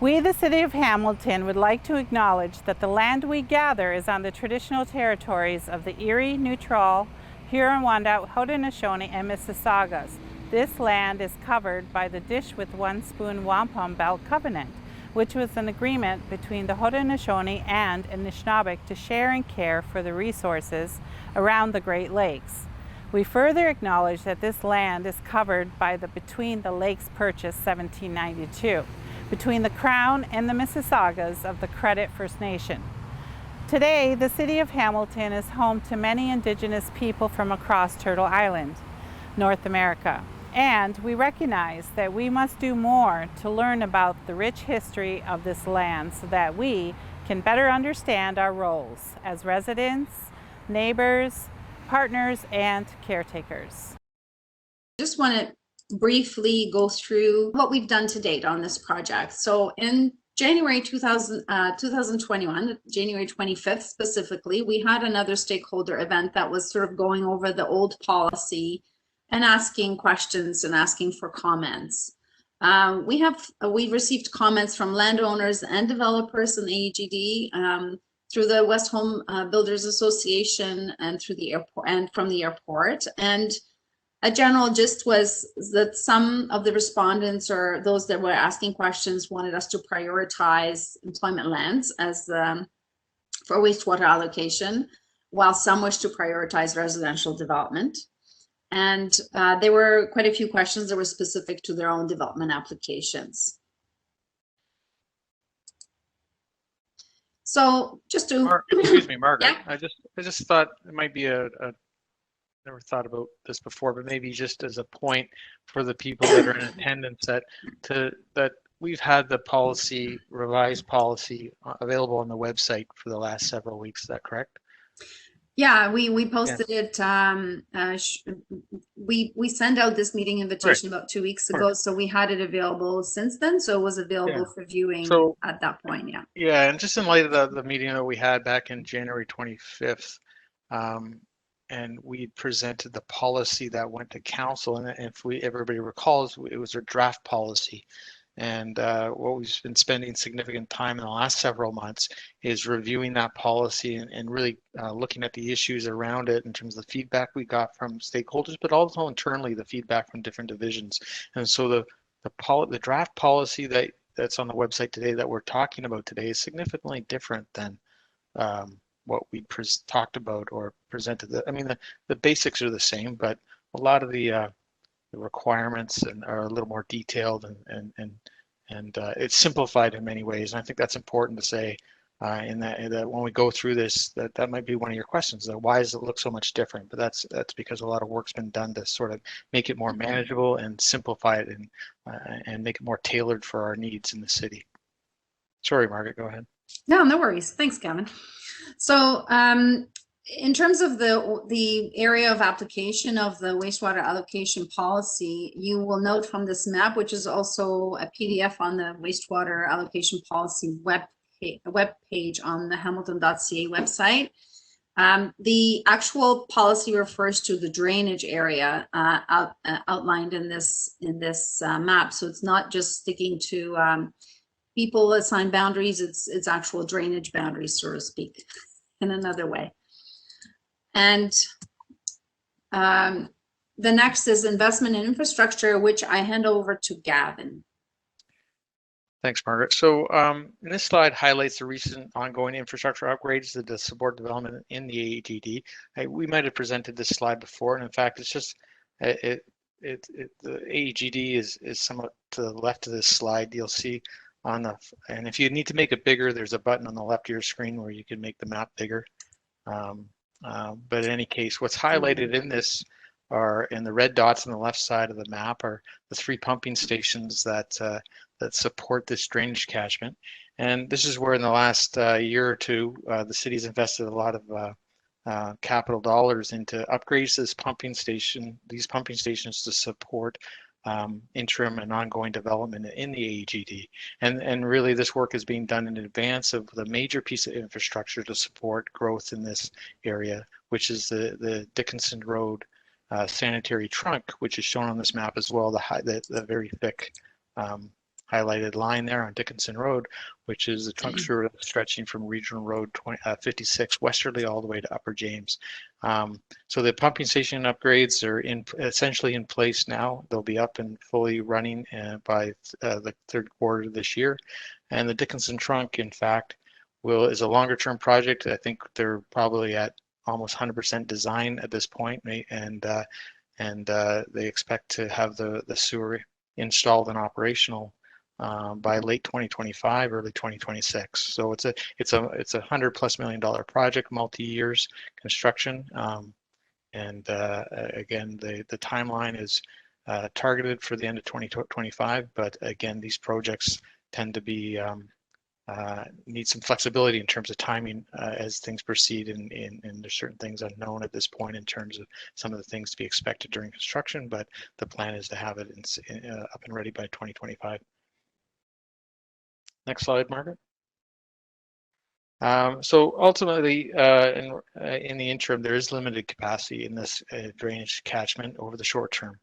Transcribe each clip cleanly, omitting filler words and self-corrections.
We, the City of Hamilton, would like to acknowledge that the land we gather is on the traditional territories of the Erie, Neutral, Huron-Wendat, Haudenosaunee, and Mississaugas. This land is covered by the Dish with One Spoon Wampum Belt Covenant, which was an agreement between the Haudenosaunee and Anishinaabeg to share and care for the resources around the Great Lakes. We further acknowledge that this land is covered by the Between the Lakes Purchase 1792. Between the Crown and the Mississaugas of the Credit First Nation. Today, the City of Hamilton is home to many Indigenous people from across Turtle Island, North America, and we recognize that we must do more to learn about the rich history of this land so that we can better understand our roles as residents, neighbors, partners, and caretakers. Just want to briefly go through what we've done to date on this project. So in January 2021, January 25th specifically, we had another stakeholder event that was sort of going over the old policy and asking questions and asking for comments. We've received comments from landowners and developers in AEGD through the West Home Builders Association and through the airport and from the airport. And a general gist was that some of the respondents or those that were asking questions wanted us to prioritize employment lands as for wastewater allocation, while some wished to prioritize residential development. And there were quite a few questions that were specific to their own development applications. So just to excuse me, Margaret. Yeah. I just thought it might be never thought about this before, but maybe just as a point for the people that are in attendance that we've had the revised policy available on the website for the last several weeks. Is that correct? Yeah, we posted it. We sent out this meeting invitation about 2 weeks ago, so we had it available since then. So it was available for viewing at that point. Yeah. Yeah, and just in light of the meeting that we had back in January 25th, and we presented the policy that went to council, and if everybody recalls, it was a draft policy. And what we've been spending significant time in the last several months is reviewing that policy and really looking at the issues around it in terms of the feedback we got from stakeholders, but also internally the feedback from different divisions. And so the draft policy that's on the website today that we're talking about today is significantly different than what we talked about or presented. I mean, the basics are the same, but a lot of the requirements are a little more detailed and it's simplified in many ways. And I think that's important to say in that when we go through this, that might be one of your questions. That why does it look so much different? But that's because a lot of work's been done to sort of make it more manageable and simplify it and make it more tailored for our needs in the city. Sorry, Margaret, go ahead. No worries. Thanks, Kevin. So in terms of the area of application of the wastewater allocation policy, you will note from this map, which is also a PDF on the wastewater allocation policy web page on the hamilton.ca website. The actual policy refers to the drainage area outlined in this map. So it's not just sticking to people assigned boundaries, it's actual drainage boundaries, so to speak, in another way. And the next is investment in infrastructure, which I hand over to Gavin. Thanks, Margaret. So this slide highlights the recent ongoing infrastructure upgrades to support development in the AEGD. We might have presented this slide before, and in fact, it's just the AEGD is somewhat to the left of this slide. You'll see and if you need to make it bigger, there's a button on the left of your screen where you can make the map bigger. But in any case, what's highlighted in this in the red dots on the left side of the map are the 3 pumping stations that support this drainage catchment. And this is where in the last year or two, the city's invested a lot of capital dollars into upgrades to these pumping stations to support interim and ongoing development in the AEGD. And really this work is being done in advance of the major piece of infrastructure to support growth in this area, which is the Dickinson Road sanitary trunk, which is shown on this map as well, the very thick highlighted line there on Dickinson Road, which is the trunk sewer stretching from Regional Road 56 westerly all the way to Upper James. So the pumping station upgrades are essentially in place now. They'll be up and fully running by the third quarter of this year. And the Dickinson trunk, in fact, is a longer term project. I think they're probably at almost 100% design at this point, and they expect to have the sewer installed and operational by late 2025, early 2026. So it's a $100+ million project, multi-years construction, and again the timeline is targeted for the end of 2025. But again, these projects tend to be need some flexibility in terms of timing as things proceed, and there's certain things unknown at this point in terms of some of the things to be expected during construction, but the plan is to have it up and ready by 2025. Next slide, Margaret. So ultimately, in the interim, there is limited capacity in this drainage catchment over the short term,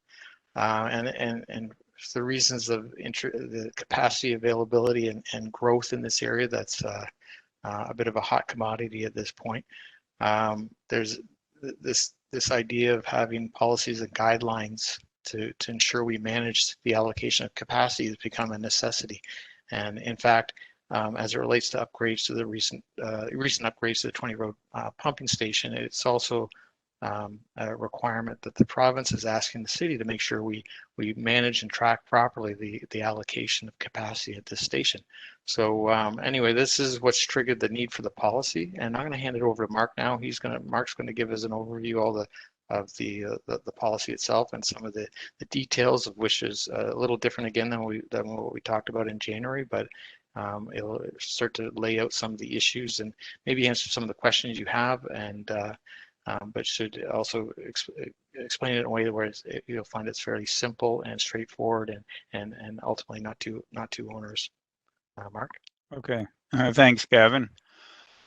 and for the reasons of the capacity availability and growth in this area, that's a bit of a hot commodity at this point. There's this idea of having policies and guidelines to ensure we manage the allocation of capacity has become a necessity. And in fact, as it relates to upgrades to the recent upgrades to the 20 Road pumping station, it's also a requirement that the province is asking the city to make sure we manage and track properly the allocation of capacity at this station. So anyway, this is what's triggered the need for the policy, and I'm going to hand it over to Mark now. Mark's going to give us an overview of the policy itself and some of the details of which is a little different again than what we talked about in January, but it'll start to lay out some of the issues and maybe answer some of the questions you have, and but should also explain it in a way where you'll find it's fairly simple and straightforward and ultimately not too onerous. Mark? Okay, thanks, Gavin.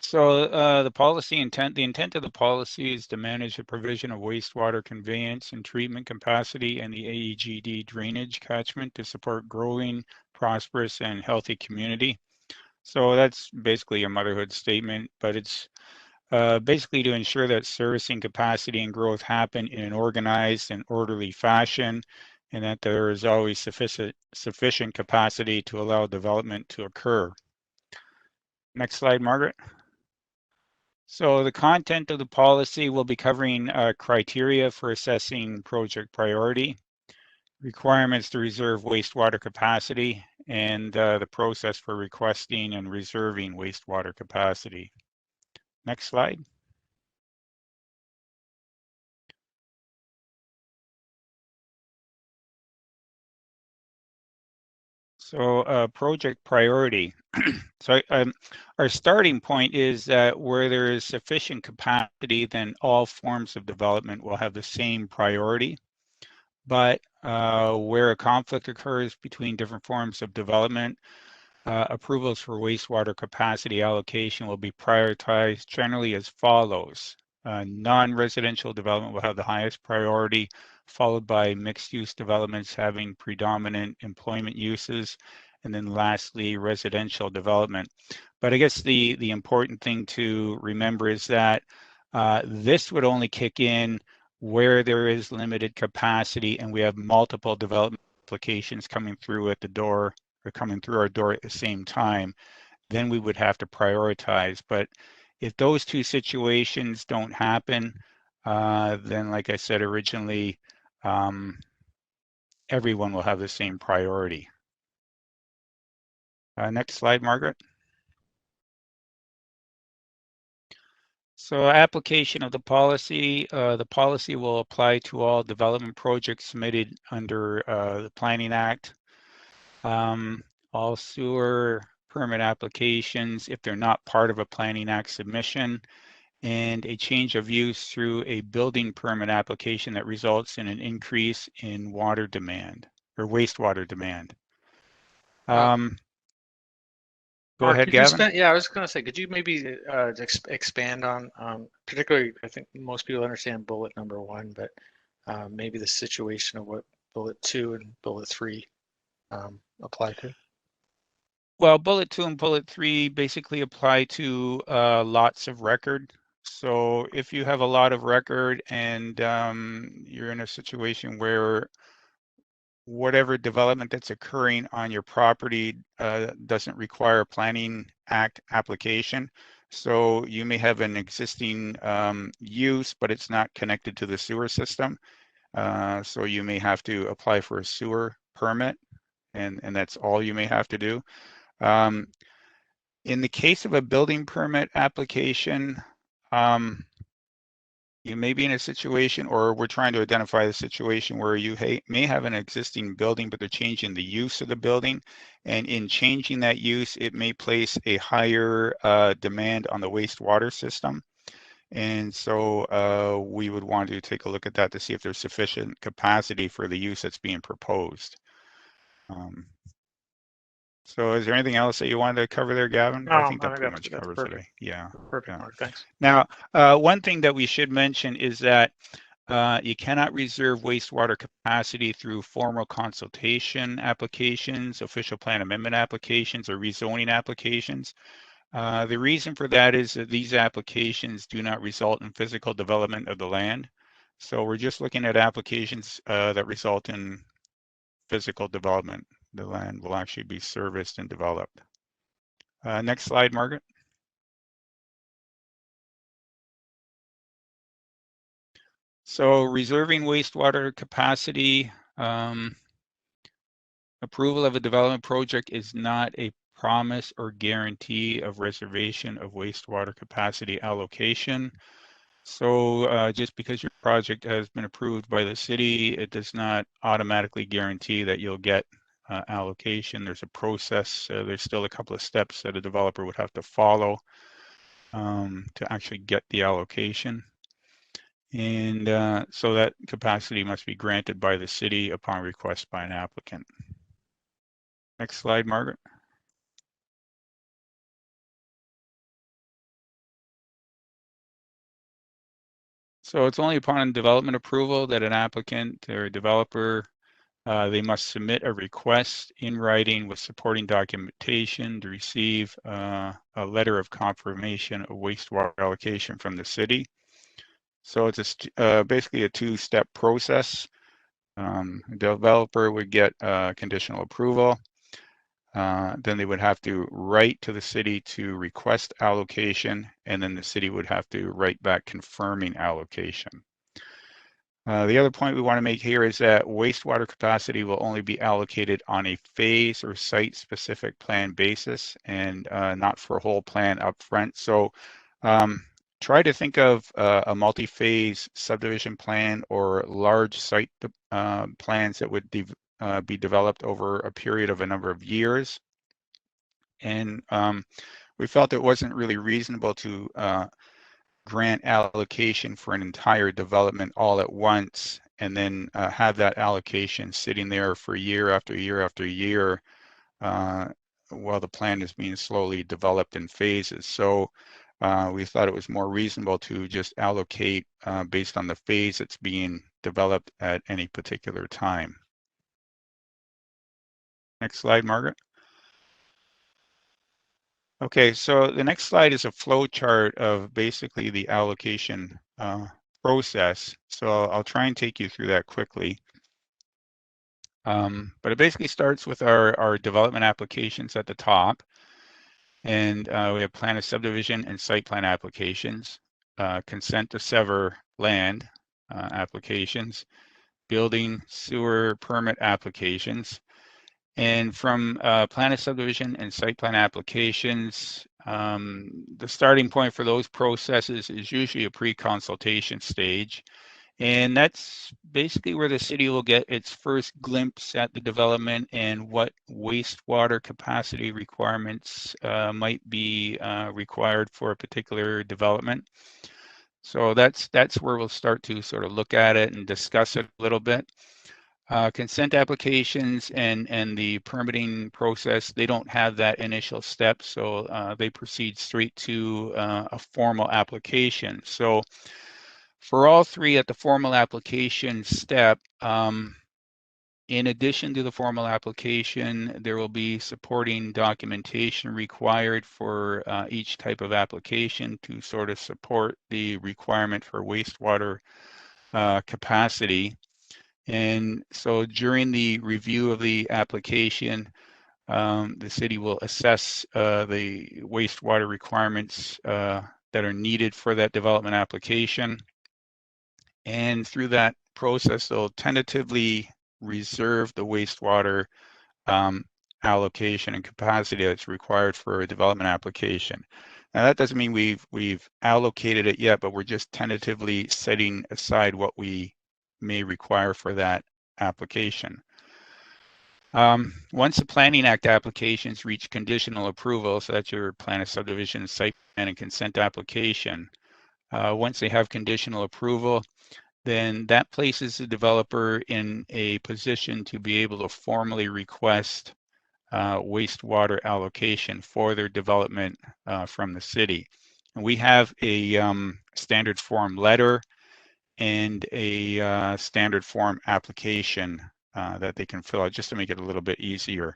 So the intent of the policy is to manage the provision of wastewater conveyance and treatment capacity and the AEGD drainage catchment to support growing, prosperous, and healthy community. So that's basically a motherhood statement, but it's basically to ensure that servicing capacity and growth happen in an organized and orderly fashion, and that there is always sufficient capacity to allow development to occur. Next slide, Margaret. So the content of the policy will be covering criteria for assessing project priority, requirements to reserve wastewater capacity, and the process for requesting and reserving wastewater capacity. Next slide. So project priority. So our starting point is that where there is sufficient capacity, then all forms of development will have the same priority. But where a conflict occurs between different forms of development, approvals for wastewater capacity allocation will be prioritized generally as follows. Non-residential development will have the highest priority, followed by mixed-use developments having predominant employment uses, and then lastly, residential development. But I guess the important thing to remember is that this would only kick in where there is limited capacity and we have multiple development applications coming through at the door or coming through our door at the same time. Then we would have to prioritize. But if those two situations don't happen, then like I said originally, everyone will have the same priority. Next slide, Margaret. So application of the policy will apply to all development projects submitted under the Planning Act. All sewer permit applications, if they're not part of a Planning Act submission, and a change of use through a building permit application that results in an increase in water demand or wastewater demand. Go Mark, ahead, Gavin. Yeah, I was going to say, could you maybe expand on, particularly, I think most people understand bullet number 1, but maybe the situation of what bullet 2 and bullet 3 apply to? Well, bullet 2 and bullet 3 basically apply to lots of record. So if you have a lot of record and you're in a situation where whatever development that's occurring on your property doesn't require a Planning Act application. So you may have an existing use, but it's not connected to the sewer system. So you may have to apply for a sewer permit, and that's all you may have to do. In the case of a building permit application, you may be in a situation, or we're trying to identify the situation where you may have an existing building, but they're changing the use of the building. And in changing that use, it may place a higher demand on the wastewater system. And so we would want to take a look at that to see if there's sufficient capacity for the use that's being proposed. So is there anything else that you wanted to cover there, Gavin? No, I think that I pretty much that's covers perfect. it. Yeah. Perfect, Yeah. Mark, thanks. Now, one thing that we should mention is that you cannot reserve wastewater capacity through formal consultation applications, official plan amendment applications, or rezoning applications. The reason for that is that these applications do not result in physical development of the land. So we're just looking at applications that result in physical development. The land will actually be serviced and developed. Next slide, Margaret. So reserving wastewater capacity, approval of a development project is not a promise or guarantee of reservation of wastewater capacity allocation. So just because your project has been approved by the city, it does not automatically guarantee that you'll get allocation. There's a process. There's still a couple of steps that a developer would have to follow to actually get the allocation. And so that capacity must be granted by the city upon request by an applicant. Next slide, Margaret. So it's only upon development approval that an applicant or a developer, they must submit a request in writing with supporting documentation to receive a letter of confirmation of wastewater allocation from the city. So it's basically a two-step process. The developer would get conditional approval. Then they would have to write to the city to request allocation, and then the city would have to write back confirming allocation. The other point we want to make here is that wastewater capacity will only be allocated on a phase or site-specific plan basis, and not for a whole plan up front. So try to think of a multi-phase subdivision plan or large site plans that would be developed over a period of a number of years. And we felt it wasn't really reasonable to grant allocation for an entire development all at once and then have that allocation sitting there for year after year after year while the plan is being slowly developed in phases. So we thought it was more reasonable to just allocate based on the phase that's being developed at any particular time. Next slide, Margaret. Okay, so the next slide is a flow chart of basically the allocation process. So I'll try and take you through that quickly. But it basically starts with our development applications at the top. And we have plan of subdivision and site plan applications, consent to sever land applications, building sewer permit applications. And from plan of subdivision and site plan applications, the starting point for those processes is usually a pre-consultation stage. And that's basically where the city will get its first glimpse at the development and what wastewater capacity requirements might be required for a particular development. So that's where we'll start to sort of look at it and discuss it a little bit. Consent applications and the permitting process, they don't have that initial step, so they proceed straight to a formal application. So for all three at the formal application step, In addition to the formal application, there will be supporting documentation required for each type of application to sort of support the requirement for wastewater capacity. And so during the review of the application, the city will assess the wastewater requirements that are needed for that development application. And through that process, they'll tentatively reserve the wastewater allocation and capacity that's required for a development application. Now that doesn't mean we've allocated it yet, but we're just tentatively setting aside what we may require for that application. Once the Planning Act applications reach conditional approval, so that's your plan of subdivision, site plan, and consent application, once they have conditional approval, then that places the developer in a position to be able to formally request wastewater allocation for their development from the city. And we have a standard form letter and a standard form application that they can fill out just to make it a little bit easier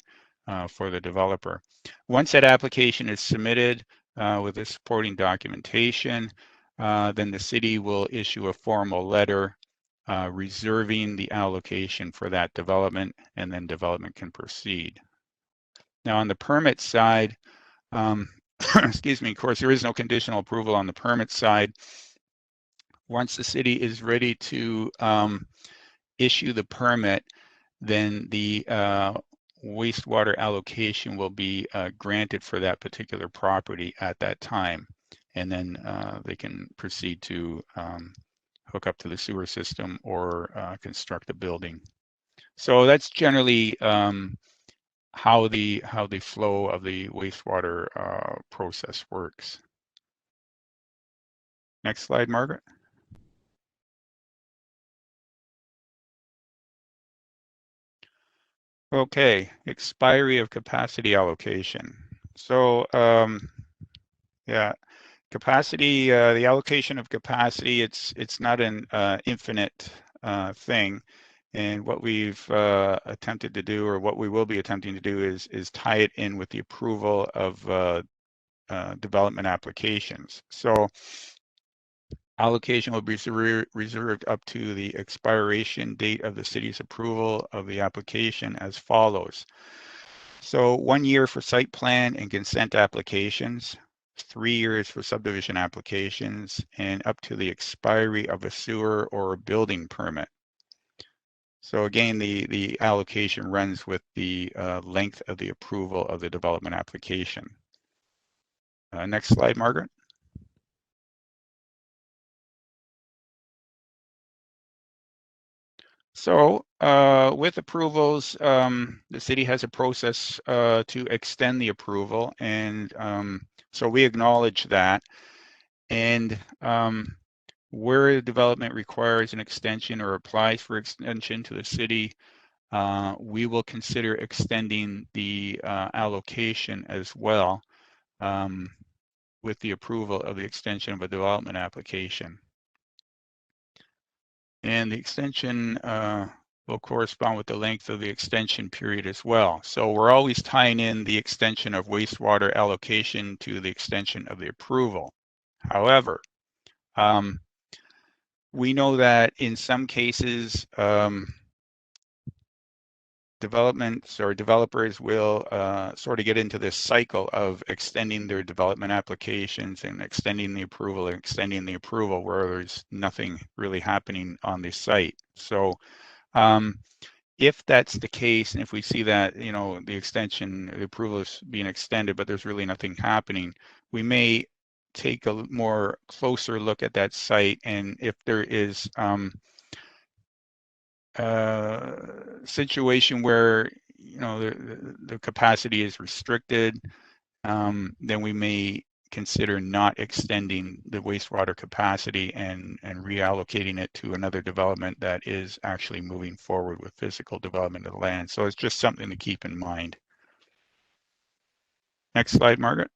for the developer. Once that application is submitted with the supporting documentation, then the city will issue a formal letter reserving the allocation for that development, and then development can proceed. Now on the permit side, excuse me, of course, there is no conditional approval on the permit side. Once the city is ready to issue the permit, then the wastewater allocation will be granted for that particular property at that time. And then they can proceed to hook up to the sewer system or construct a building. So that's generally how the flow of the wastewater process works. Next slide, Margaret. Okay, expiry of capacity allocation. So yeah, capacity, the allocation of capacity, it's not an infinite thing. And what we've attempted to do, or what we will be attempting to do, is tie it in with the approval of development applications. So allocation will be reserved up to the expiration date of the city's approval of the application as follows. So 1 year for site plan and consent applications, 3 years for subdivision applications, and up to the expiry of a sewer or a building permit. So again, the allocation runs with the length of the approval of the development application. Next slide, Margaret. So with approvals, the city has a process to extend the approval, and so we acknowledge that. And where the development requires an extension or applies for extension to the city, we will consider extending the allocation as well with the approval of the extension of a development application. And the extension will correspond with the length of the extension period as well. So we're always tying in the extension of wastewater allocation to the extension of the approval. However, we know that in some cases, developments or developers will sort of get into this cycle of extending their development applications and extending the approval and extending the approval where there's nothing really happening on the site. So if that's the case, and if we see that, you know, the extension, the approval is being extended, but there's really nothing happening, we may take a more closer look at that site, and if there is situation where, you know, the capacity is restricted, then we may consider not extending the wastewater capacity and reallocating it to another development that is actually moving forward with physical development of the land. So it's just something to keep in mind. Next slide, Margaret.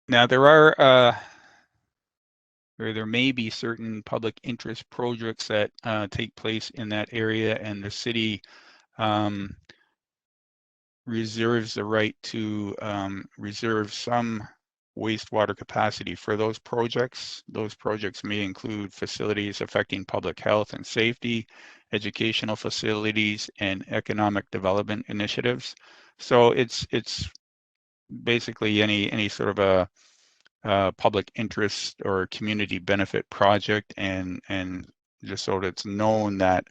Now there are or there may be certain public interest projects that take place in that area, and the city reserves the right to reserve some wastewater capacity for those projects. Those projects may include facilities affecting public health and safety, educational facilities, and economic development initiatives. So it's basically any sort of a public interest or community benefit project, and just so that it's known that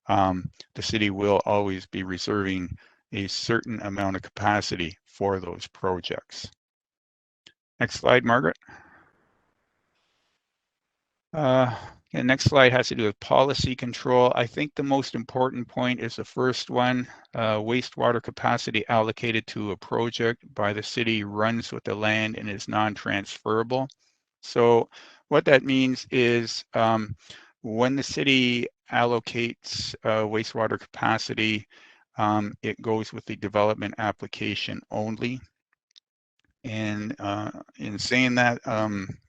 the city will always be reserving a certain amount of capacity for those projects. Next slide, Margaret. And next slide has to do with policy control. I think the most important point is the first one. Wastewater capacity allocated to a project by the city runs with the land and is non-transferable. So what that means is when the city allocates wastewater capacity, it goes with the development application only. And in saying that,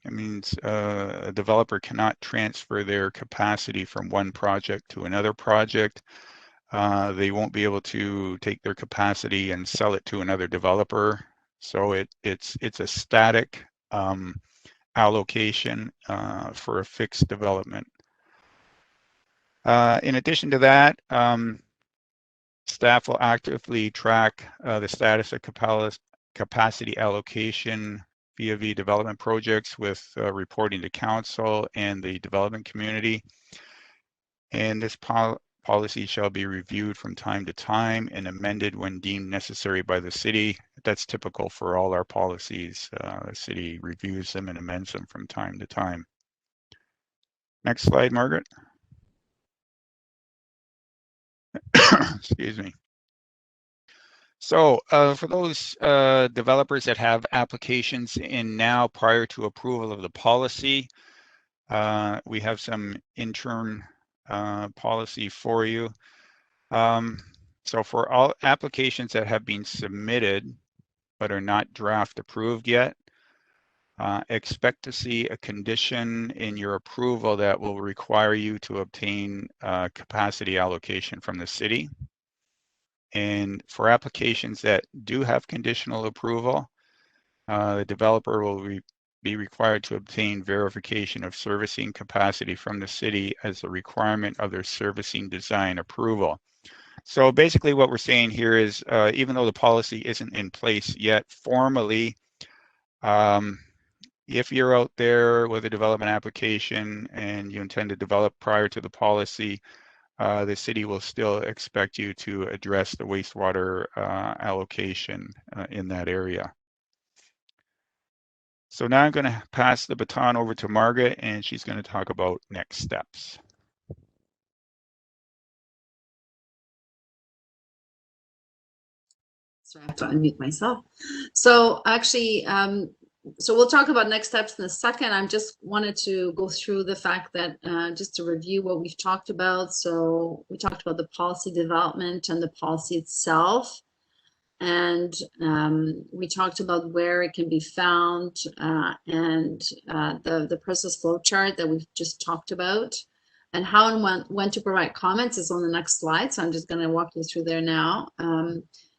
it means a developer cannot transfer their capacity from one project to another project. They won't be able to take their capacity and sell it to another developer. So it's a static allocation for a fixed development. In addition to that, staff will actively track the status of capacity allocation via development projects with reporting to council and the development community. And this policy shall be reviewed from time to time and amended when deemed necessary by the city. That's typical for all our policies. The city reviews them and amends them from time to time. Next slide, Margaret. Excuse me. So for those developers that have applications in now prior to approval of the policy, we have some intern policy for you. So for all applications that have been submitted but are not draft approved yet, expect to see a condition in your approval that will require you to obtain capacity allocation from the city. And for applications that do have conditional approval, the developer will be required to obtain verification of servicing capacity from the city as a requirement of their servicing design approval. So basically what we're saying here is even though the policy isn't in place yet formally, if you're out there with a development application and you intend to develop prior to the policy, the city will still expect you to address the wastewater allocation in that area. So now I'm going to pass the baton over to Margaret, and she's going to talk about next steps. So I have to unmute myself. So actually, so we'll talk about next steps in a second. I just wanted to go through the fact that just to review what we've talked about. So we talked about the policy development and the policy itself. And we talked about where it can be found and the process flow chart that we've just talked about. And how and when to provide comments is on the next slide. So I'm just going to walk you through there now.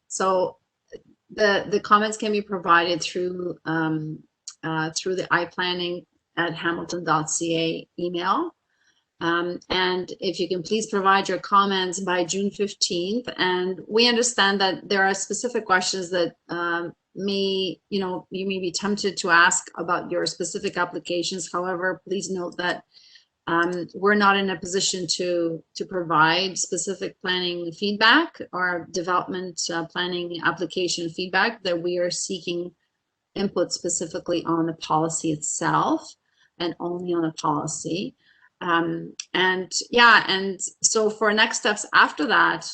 So the comments can be provided through the iplanning@hamilton.ca email. And if you can please provide your comments by June 15th. And we understand that there are specific questions that you may be tempted to ask about your specific applications. However, please note that we're not in a position to provide specific planning feedback or development planning application feedback, that we are seeking input specifically on the policy itself and only on the policy. And so for next steps after that,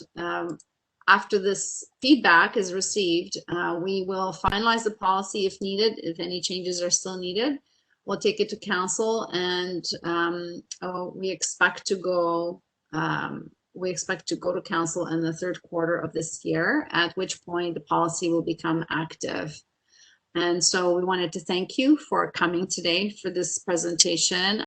after this feedback is received, we will finalize the policy if needed. If any changes are still needed, we'll take it to council, and we expect to go to council in the third quarter of this year, at which point the policy will become active. And so we wanted to thank you for coming today for this presentation.